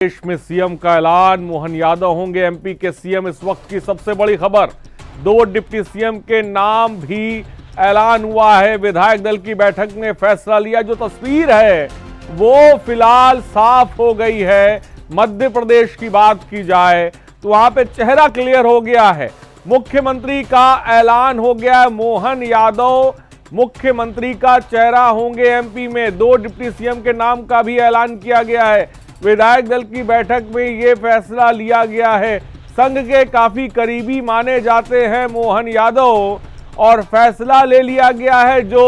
प्रदेश में सीएम का ऐलान, मोहन यादव होंगे एमपी के सीएम। इस वक्त की सबसे बड़ी खबर, 2 डिप्टी सीएम के नाम भी ऐलान हुआ है। विधायक दल की बैठक में फैसला लिया। जो तस्वीर है वो फिलहाल साफ हो गई है। मध्य प्रदेश की बात की जाए तो वहां पे चेहरा क्लियर हो गया है। मुख्यमंत्री का ऐलान हो गया है। मोहन यादव मुख्यमंत्री का चेहरा होंगे एमपी में। 2 डिप्टी सीएम के नाम का भी ऐलान किया गया है। विधायक दल की बैठक में यह फैसला लिया गया है। संघ के काफी करीबी माने जाते हैं मोहन यादव और फैसला ले लिया गया है। जो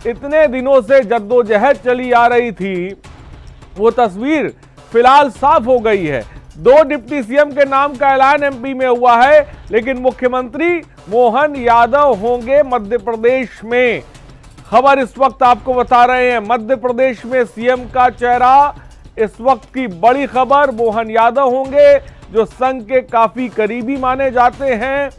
इतने दिनों से जद्दोजहद चली आ रही थी वो तस्वीर फिलहाल साफ हो गई है। 2 डिप्टी सीएम के नाम का ऐलान एमपी में हुआ है, लेकिन मुख्यमंत्री मोहन यादव होंगे मध्य प्रदेश में। खबर इस वक्त आपको बता रहे हैं, मध्य प्रदेश में सीएम का चेहरा। इस वक्त की बड़ी खबर, मोहन यादव होंगे जो संघ के काफी करीबी माने जाते हैं।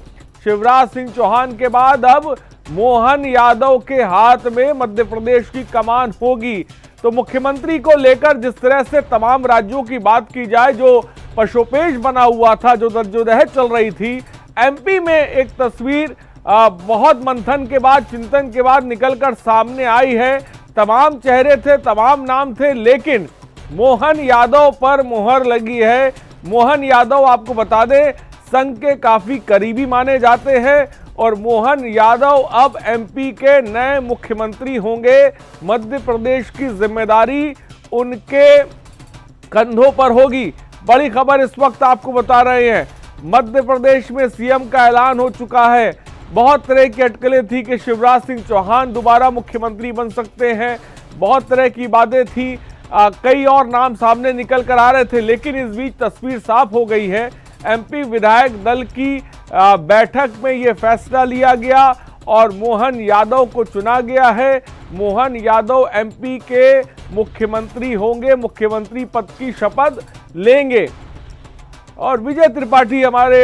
शिवराज सिंह चौहान के बाद अब मोहन यादव के हाथ में मध्य प्रदेश की कमान होगी। तो मुख्यमंत्री को लेकर जिस तरह से तमाम राज्यों की बात की जाए, जो पशोपेश बना हुआ था, जो जद्दोजहद चल रही थी, एमपी में एक तस्वीर बहुत मंथन के बाद, चिंतन के बाद निकलकर सामने आई है। तमाम चेहरे थे, तमाम नाम थे, लेकिन मोहन यादव पर मुहर लगी है। मोहन यादव आपको बता दें संघ के काफी करीबी माने जाते हैं और मोहन यादव अब एमपी के नए मुख्यमंत्री होंगे। मध्य प्रदेश की जिम्मेदारी उनके कंधों पर होगी। बड़ी खबर इस वक्त आपको बता रहे हैं, मध्य प्रदेश में सीएम का ऐलान हो चुका है। बहुत तरह की अटकलें थी कि शिवराज सिंह चौहान दोबारा मुख्यमंत्री बन सकते हैं, बहुत तरह की बातें थी, कई और नाम सामने निकल कर आ रहे थे, लेकिन इस बीच तस्वीर साफ हो गई है। एमपी विधायक दल की बैठक में यह फैसला लिया गया और मोहन यादव को चुना गया है। मोहन यादव एमपी के मुख्यमंत्री होंगे, मुख्यमंत्री पद की शपथ लेंगे। और विजय त्रिपाठी हमारे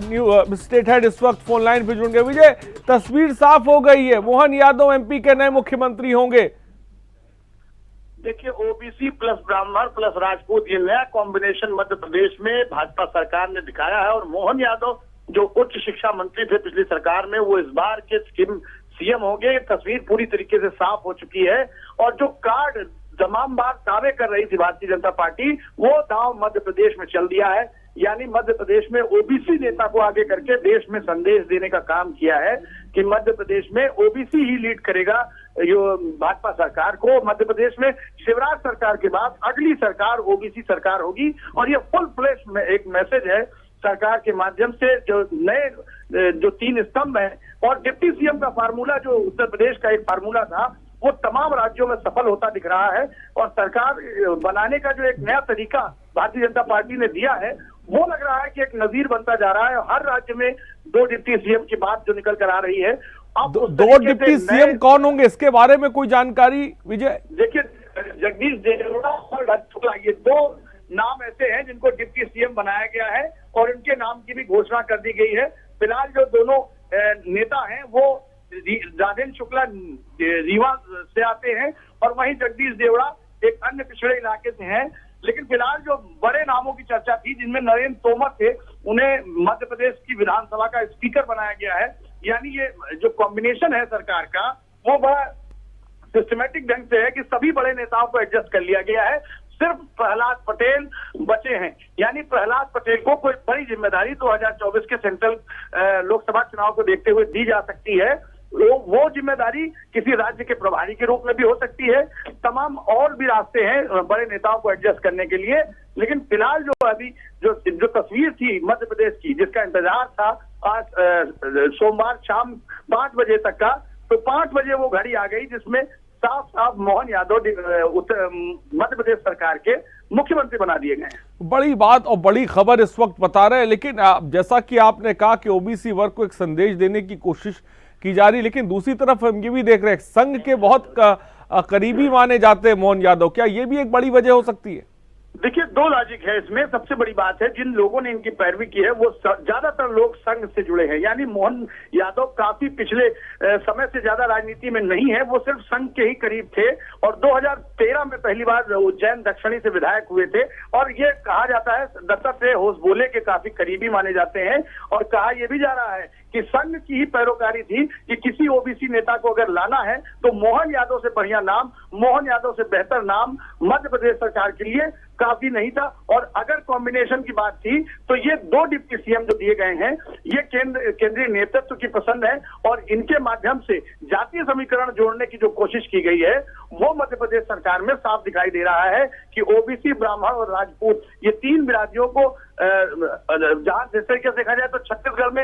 न्यू स्टेट हेड इस वक्त फोन लाइन पे जुड़ गए। विजय, तस्वीर साफ हो गई है, मोहन यादव एमपी के नए मुख्यमंत्री होंगे। देखिए, ओबीसी प्लस ब्राह्मण प्लस राजपूत, ये नया कॉम्बिनेशन मध्य प्रदेश में भाजपा सरकार ने दिखाया है। और मोहन यादव जो उच्च शिक्षा मंत्री थे पिछली सरकार में, वो इस बार के सीएम होंगे। ये तस्वीर पूरी तरीके से साफ हो चुकी है। और जो कार्ड तमाम बार दावे कर रही थी भारतीय जनता पार्टी, वो दांव मध्य प्रदेश में चल दिया है। यानी मध्य प्रदेश में ओबीसी नेता को आगे करके देश में संदेश देने का काम किया है कि मध्य प्रदेश में ओबीसी ही लीड करेगा जो भाजपा सरकार को। मध्य प्रदेश में शिवराज सरकार के बाद अगली सरकार ओबीसी सरकार होगी। और ये फुल फ्लैश में एक मैसेज है सरकार के माध्यम से, जो नए जो 3 स्तंभ है और डिप्टी सीएम का फार्मूला, जो उत्तर प्रदेश का एक फार्मूला था, वो तमाम राज्यों में सफल होता दिख रहा है। और सरकार बनाने का जो एक नया तरीका भारतीय जनता पार्टी ने दिया है, वो लग रहा है कि एक नजीर बनता जा रहा है। हर राज्य में 2 डिप्टी सीएम की बात जो निकल कर आ रही है। अब 2 डिप्टी सीएम कौन होंगे, इसके बारे में कोई जानकारी विजय? देखिए, जगदीश देवड़ा और राज शुक्ला, ये 2 नाम ऐसे हैं जिनको डिप्टी सीएम बनाया गया है और इनके नाम की भी घोषणा कर दी गई है। फिलहाल जो दोनों नेता हैं वो राजेंद्र शुक्ला रीवा से आते हैं और वहीं जगदीश देवड़ा एक अन्य पिछड़े इलाके से हैं। लेकिन फिलहाल जो बड़े नामों की चर्चा थी, जिनमें नरेंद्र तोमर थे, उन्हें मध्य प्रदेश की विधानसभा का स्पीकर बनाया गया है। यानी ये जो कॉम्बिनेशन है सरकार का, वो बड़ा सिस्टमैटिक ढंग से है कि सभी बड़े नेताओं को एडजस्ट कर लिया गया है। सिर्फ प्रहलाद पटेल बचे हैं। यानी प्रहलाद पटेल को कोई बड़ी जिम्मेदारी 2024 के सेंट्रल लोकसभा चुनाव को देखते हुए दी जा सकती है। वो जिम्मेदारी किसी राज्य के प्रभारी के रूप में भी हो सकती है। तमाम और भी रास्ते हैं बड़े नेताओं को एडजस्ट करने के लिए। लेकिन फिलहाल जो अभी जो तस्वीर थी मध्य प्रदेश की, जिसका इंतजार था आज सोमवार शाम 5 बजे तक का, तो 5 बजे वो घड़ी आ गई जिसमें साफ साफ मोहन यादव मध्य प्रदेश सरकार के मुख्यमंत्री बना दिए गए हैं। बड़ी बात और बड़ी खबर इस वक्त बता रहे हैं। लेकिन जैसा कि आपने कहा कि ओबीसी वर्ग को एक संदेश देने की कोशिश की जा रही, लेकिन दूसरी तरफ हम ये भी देख रहे हैं संघ के बहुत करीबी माने जाते हैं मोहन यादव। क्या ये भी एक बड़ी वजह हो सकती है? देखिए, दो लॉजिक है इसमें। सबसे बड़ी बात है, जिन लोगों ने इनकी पैरवी की है वो ज्यादातर लोग संघ से जुड़े हैं। यानी मोहन यादव काफी पिछले समय से ज्यादा राजनीति में नहीं है, वो सिर्फ संघ के ही करीब थे और 2013 में पहली बार उज्जैन दक्षिणी से विधायक हुए थे। और ये कहा जाता है दत्तात्रेय होसबोले के काफी करीबी माने जाते हैं। और कहा यह भी जा रहा है कि संघ की ही पैरोकारी थी कि किसी ओबीसी नेता को अगर लाना है तो मोहन यादव से बढ़िया नाम, मोहन यादव से बेहतर नाम मध्य प्रदेश सरकार के लिए काफी नहीं था। और अगर कॉम्बिनेशन की बात थी तो ये दो डिप्टी सीएम जो दिए गए हैं ये केंद्रीय नेतृत्व की पसंद है और इनके माध्यम से जातीय समीकरण जोड़ने की जो कोशिश की गई है वो मध्य प्रदेश सरकार में साफ दिखाई दे रहा है कि ओबीसी, ब्राह्मण और राजपूत ये तीन बिरादरियों को जहां जिस तरीके से देखा जाए तो छत्तीसगढ़ में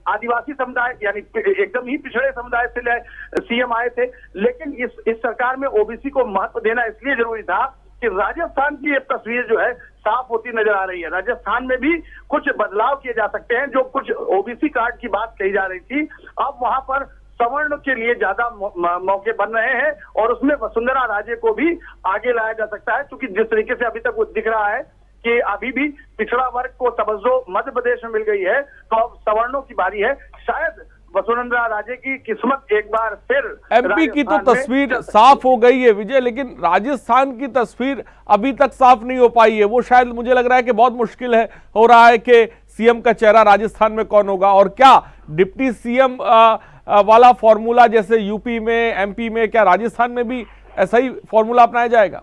आदिवासी समुदाय यानी एकदम ही पिछड़े समुदाय से सीएम आए थे, लेकिन इस सरकार में ओबीसी को महत्व देना इसलिए जरूरी था कि राजस्थान की एक तस्वीर जो है साफ होती नजर आ रही है। राजस्थान में भी कुछ बदलाव किए जा सकते हैं। जो कुछ ओबीसी कार्ड की बात कही जा रही थी, अब वहां पर सवर्ण के लिए ज्यादा मौके बन रहे हैं और उसमें वसुंधरा राजे को भी आगे लाया जा सकता है, क्योंकि जिस तरीके से अभी तक वो दिख रहा है कि अभी भी पिछड़ा वर्ग को तवज्जो मध्य प्रदेश में मिल गई है, तो अब सवर्णों की बारी है। शायद वसुंधरा राजे की किस्मत एक बार फिर एमपी की तो तस्वीर साफ हो गई है विजय, लेकिन राजस्थान की तस्वीर अभी तक साफ नहीं हो पाई है। वो शायद मुझे लग रहा है कि बहुत मुश्किल है हो रहा है कि सीएम का चेहरा राजस्थान में कौन होगा। और क्या डिप्टी सीएम वाला फॉर्मूला जैसे यूपी में, एमपी में, क्या राजस्थान में भी ऐसा ही फॉर्मूला अपनाया जाएगा?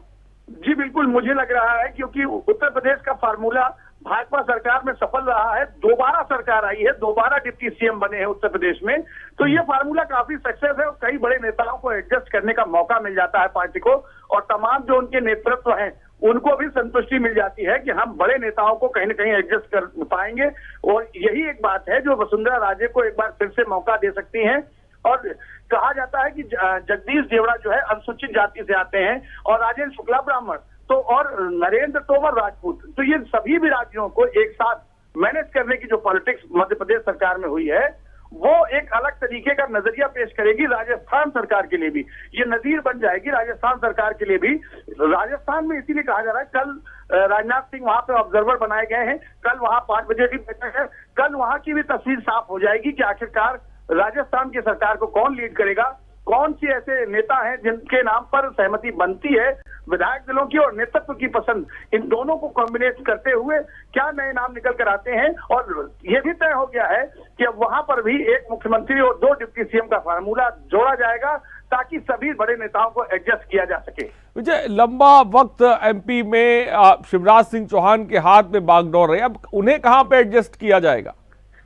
जी बिल्कुल, मुझे लग रहा है क्योंकि उत्तर प्रदेश का फार्मूला भाजपा सरकार में सफल रहा है। दोबारा सरकार आई है, दोबारा डिप्टी सीएम बने हैं उत्तर प्रदेश में, तो ये फार्मूला काफी सक्सेस है और कई बड़े नेताओं को एडजस्ट करने का मौका मिल जाता है पार्टी को, और तमाम जो उनके नेतृत्व हैं उनको भी संतुष्टि मिल जाती है कि हम बड़े नेताओं को कहीं ना कहीं एडजस्ट कर पाएंगे। और यही एक बात है जो वसुंधरा राजे को एक बार फिर से मौका दे सकती है। और कहा जाता है कि जगदीश देवड़ा जो है अनुसूचित जाति से आते हैं और राजेंद्र शुक्ला ब्राह्मण, तो और नरेंद्र तोमर राजपूत, तो ये सभी बिरादरियों को एक साथ मैनेज करने की जो पॉलिटिक्स मध्य प्रदेश सरकार में हुई है वो एक अलग तरीके का नजरिया पेश करेगी राजस्थान सरकार के लिए भी। ये नजीर बन जाएगी राजस्थान सरकार के लिए भी। राजस्थान में इसीलिए कहा जा रहा है, कल राजनाथ सिंह वहां पे ऑब्जर्वर बनाए गए हैं, कल वहां 5 बजे की बैठक है, कल वहां की भी तस्वीर साफ हो जाएगी कि आखिरकार राजस्थान की सरकार को कौन लीड करेगा, कौन सी ऐसे नेता हैं जिनके नाम पर सहमति बनती है विधायक दलों की और नेतृत्व की पसंद, इन दोनों को कॉम्बिनेट करते हुए क्या नए नाम निकल कर आते हैं। और ये भी तय हो गया है कि अब वहां पर भी एक मुख्यमंत्री और 2 डिप्टी सीएम का फार्मूला जोड़ा जाएगा ताकि सभी बड़े नेताओं को एडजस्ट किया जा सके। विजय, लंबा वक्त एमपी में शिवराज सिंह चौहान के हाथ में बागडोर है, अब उन्हें कहां पे एडजस्ट किया जाएगा?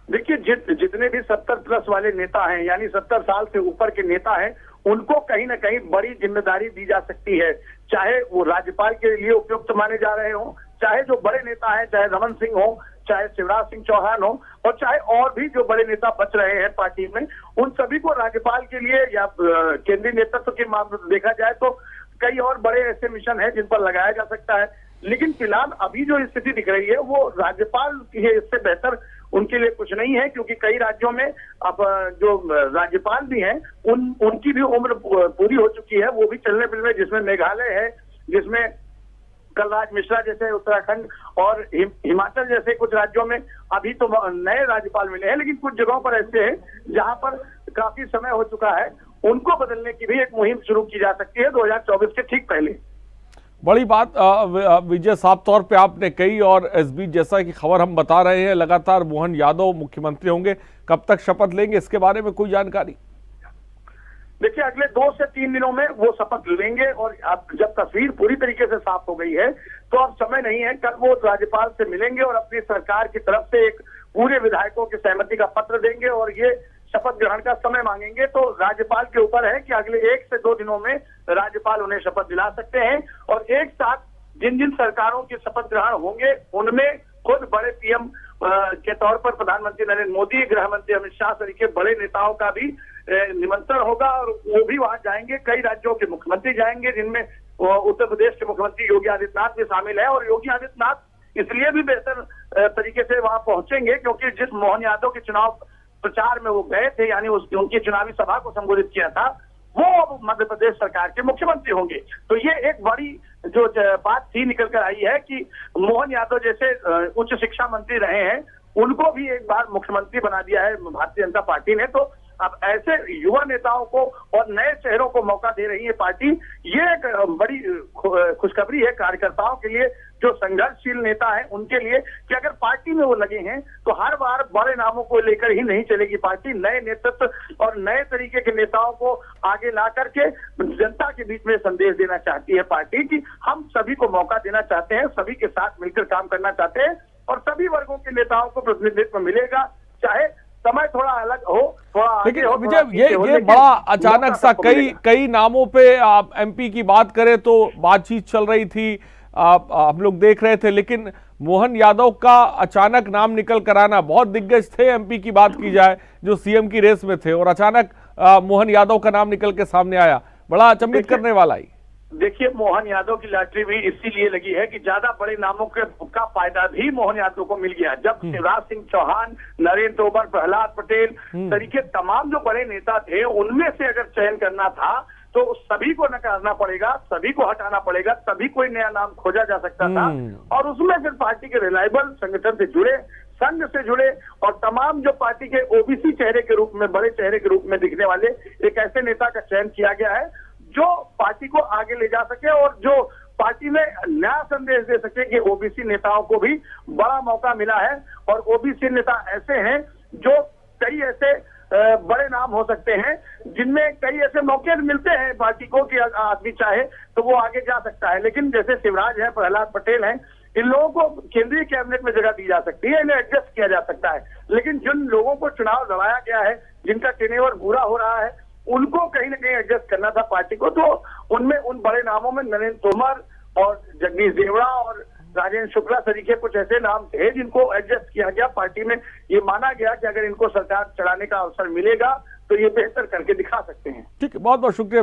देखिए, जितने भी 70+ वाले नेता हैं यानी 70 साल से ऊपर के नेता हैं उनको कहीं ना कहीं बड़ी जिम्मेदारी दी जा सकती है, चाहे वो राज्यपाल के लिए उपयुक्त माने जा रहे हो, चाहे जो बड़े नेता हैं, चाहे रमन सिंह हो, चाहे शिवराज सिंह चौहान हो, और चाहे और भी जो बड़े नेता बच रहे हैं पार्टी में, उन सभी को राज्यपाल के लिए या केंद्रीय नेतृत्व के मामले देखा जाए तो कई और बड़े ऐसे मिशन हैं जिन पर लगाया जा सकता है। लेकिन फिलहाल अभी जो स्थिति दिख रही है वो राज्यपाल की है, इससे बेहतर उनके लिए कुछ नहीं है, क्योंकि कई राज्यों में अब जो राज्यपाल भी हैं उनकी भी उम्र पूरी हो चुकी है, वो भी चलने फिरने, जिसमें मेघालय है, जिसमें कलराज मिश्रा जैसे उत्तराखंड और हिमाचल जैसे कुछ राज्यों में अभी तो नए राज्यपाल मिले हैं, लेकिन कुछ जगहों पर ऐसे हैं जहां पर काफी समय हो चुका है, उनको बदलने की भी एक मुहिम शुरू की जा सकती है 2024 के ठीक पहले। बड़ी बात विजय साफ तौर पे आपने कही, और इस बीच जैसा कि खबर हम बता रहे हैं लगातार मोहन यादव मुख्यमंत्री होंगे, कब तक शपथ लेंगे इसके बारे में कोई जानकारी? देखिए, अगले 2 से 3 दिनों में वो शपथ लेंगे और अब जब तस्वीर पूरी तरीके से साफ हो गई है तो अब समय नहीं है, कल वो राज्यपाल से मिलेंगे और अपनी सरकार की तरफ से एक पूरे विधायकों की सहमति का पत्र देंगे और ये शपथ ग्रहण का समय मांगेंगे। तो राज्यपाल के ऊपर है कि अगले 1 से 2 दिनों में राज्यपाल उन्हें शपथ दिला सकते हैं और एक साथ जिन जिन सरकारों के शपथ ग्रहण होंगे उनमें खुद बड़े पीएम के तौर पर प्रधानमंत्री नरेंद्र मोदी, गृह मंत्री अमित शाह सहित बड़े नेताओं का भी निमंत्रण होगा और वो भी वहां जाएंगे। कई राज्यों के मुख्यमंत्री जाएंगे, जिनमें उत्तर प्रदेश के मुख्यमंत्री योगी आदित्यनाथ भी शामिल है। और योगी आदित्यनाथ इसलिए भी बेहतर तरीके से वहां पहुंचेंगे क्योंकि जिस मोहन यादव के चुनाव प्रचार में वो गए थे, यानी उनकी चुनावी सभा को संबोधित किया था, वो अब मध्य प्रदेश सरकार के मुख्यमंत्री होंगे। तो ये एक बड़ी जो बात थी निकल कर आई है कि मोहन यादव जैसे उच्च शिक्षा मंत्री रहे हैं, उनको भी एक बार मुख्यमंत्री बना दिया है भारतीय जनता पार्टी ने। तो अब ऐसे युवा नेताओं को और नए चेहरों को मौका दे रही है पार्टी। ये एक बड़ी खुशखबरी है कार्यकर्ताओं के लिए, जो संघर्षशील नेता है उनके लिए, कि अगर पार्टी में वो लगे हैं तो हर बार बड़े नामों को लेकर ही नहीं चलेगी पार्टी। नए नेतृत्व और नए तरीके के नेताओं को आगे ला करके जनता के बीच में संदेश देना चाहती है पार्टी कि हम सभी को मौका देना चाहते हैं, सभी के साथ मिलकर काम करना चाहते हैं और सभी वर्गों के नेताओं को प्रतिनिधित्व मिलेगा, चाहे समय थोड़ा अलग हो, थोड़ा आगे लेकिन हो, विजय ये बड़ा अचानक सा कई नामों पे आप एमपी की बात करें तो बातचीत चल रही थी, हम लोग देख रहे थे, लेकिन मोहन यादव का अचानक नाम निकल कर आना, बहुत दिग्गज थे एमपी की बात की जाए जो सीएम की रेस में थे, और अचानक मोहन यादव का नाम निकल के सामने आया, बड़ा अचंभित करने वाला ही। देखिए, मोहन यादव की लॉटरी भी इसीलिए लगी है कि ज्यादा बड़े नामों का फायदा भी मोहन यादव को मिल गया। जब शिवराज सिंह चौहान, नरेंद्र तोमर, प्रहलाद पटेल तरीके तमाम जो बड़े नेता थे, उनमें से अगर चयन करना था तो सभी को नकारना पड़ेगा, सभी को हटाना पड़ेगा, तभी कोई नया नाम खोजा जा सकता था। और उसमें फिर पार्टी के रिलायबल संगठन से जुड़े, संघ से जुड़े और तमाम जो पार्टी के ओबीसी चेहरे के रूप में, बड़े चेहरे के रूप में दिखने वाले एक ऐसे नेता का चयन किया गया है जो पार्टी को आगे ले जा सके और जो पार्टी में नया संदेश दे सके कि ओबीसी नेताओं को भी बड़ा मौका मिला है। और ओबीसी नेता ऐसे हैं जो कई ऐसे बड़े नाम हो सकते हैं जिनमें कई ऐसे मौके मिलते हैं पार्टी को कि आदमी चाहे तो वो आगे जा सकता है। लेकिन जैसे शिवराज है, प्रहलाद पटेल हैं, इन लोगों को केंद्रीय कैबिनेट में जगह दी जा सकती है, इन्हें एडजस्ट किया जा सकता है। लेकिन जिन लोगों को चुनाव लड़ाया गया है, जिनका टेन्योर पूरा हो रहा है, उनको कहीं ना कहीं एडजस्ट करना था पार्टी को। तो उनमें उन बड़े नामों में नरेंद्र तोमर और जगदीश देवड़ा और राजेंद्र शुक्ला तरीके कुछ ऐसे नाम थे जिनको एडजस्ट किया गया पार्टी में। ये माना गया कि अगर इनको सरकार चलाने का अवसर मिलेगा तो ये बेहतर करके दिखा सकते हैं। ठीक है, बहुत बहुत शुक्रिया।